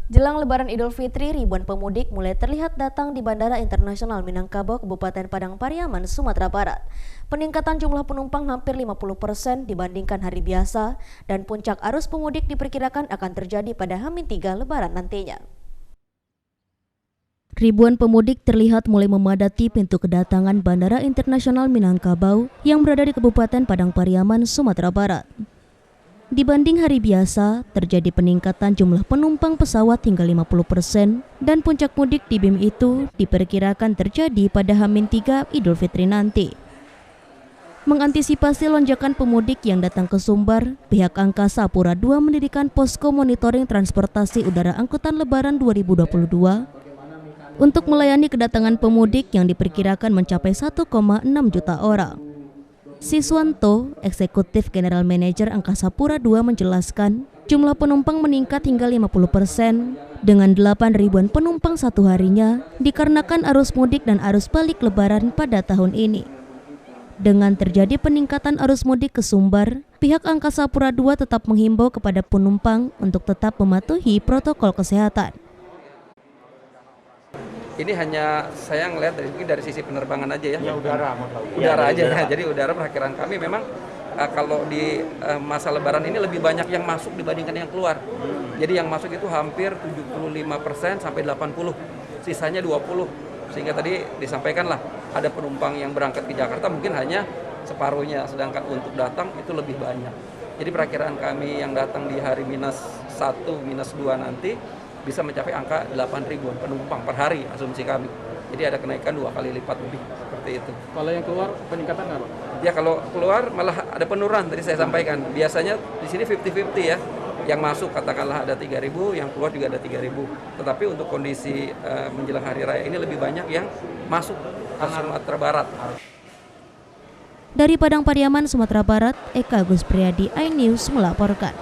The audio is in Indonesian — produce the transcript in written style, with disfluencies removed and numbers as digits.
Jelang Lebaran Idul Fitri, ribuan pemudik mulai terlihat datang di Bandara Internasional Minangkabau, Kabupaten Padang Pariaman, Sumatera Barat. Peningkatan jumlah penumpang hampir 50% dibandingkan hari biasa, dan puncak arus pemudik diperkirakan akan terjadi pada H-3 Lebaran nantinya. Ribuan pemudik terlihat mulai memadati pintu kedatangan Bandara Internasional Minangkabau yang berada di Kabupaten Padang Pariaman, Sumatera Barat. Dibanding hari biasa, terjadi peningkatan jumlah penumpang pesawat hingga 50% dan puncak mudik di BIM itu diperkirakan terjadi pada H-3 Idul Fitri nanti. Mengantisipasi lonjakan pemudik yang datang ke Sumbar, pihak Angkasa Pura II mendirikan posko monitoring transportasi udara angkutan Lebaran 2022 untuk melayani kedatangan pemudik yang diperkirakan mencapai 1,6 juta orang. Siswanto, Eksekutif General Manager Angkasa Pura II menjelaskan, jumlah penumpang meningkat hingga 50% dengan 8 ribuan penumpang satu harinya dikarenakan arus mudik dan arus balik Lebaran pada tahun ini. Dengan terjadi peningkatan arus mudik ke Sumbar, pihak Angkasa Pura II tetap menghimbau kepada penumpang untuk tetap mematuhi protokol kesehatan. Ini hanya saya ngelihat dari sisi penerbangan aja ya. Ya udara Aja ya. Jadi udara perkiraan kami memang kalau di masa Lebaran ini lebih banyak yang masuk dibandingkan yang keluar. Jadi yang masuk itu hampir 75% sampai 80%, sisanya 20%. Sehingga tadi disampaikanlah ada penumpang yang berangkat ke Jakarta mungkin hanya separuhnya, sedangkan untuk datang itu lebih banyak. Jadi perkiraan kami yang datang di hari -1, -2 nanti bisa mencapai angka 8 ribuan penumpang per hari, asumsi kami. Jadi ada kenaikan 2 kali lipat lebih, seperti itu. Kalau yang keluar peningkatan apa? Ya kalau keluar malah ada penurunan, tadi saya sampaikan. Biasanya di sini 50-50 ya. Yang masuk katakanlah ada 3.000, yang keluar juga ada 3.000. Tetapi untuk kondisi menjelang hari raya ini lebih banyak yang masuk ke Sumatera Barat. Dari Padang Pariaman, Sumatera Barat, Eka Gus Priadi, iNews melaporkan.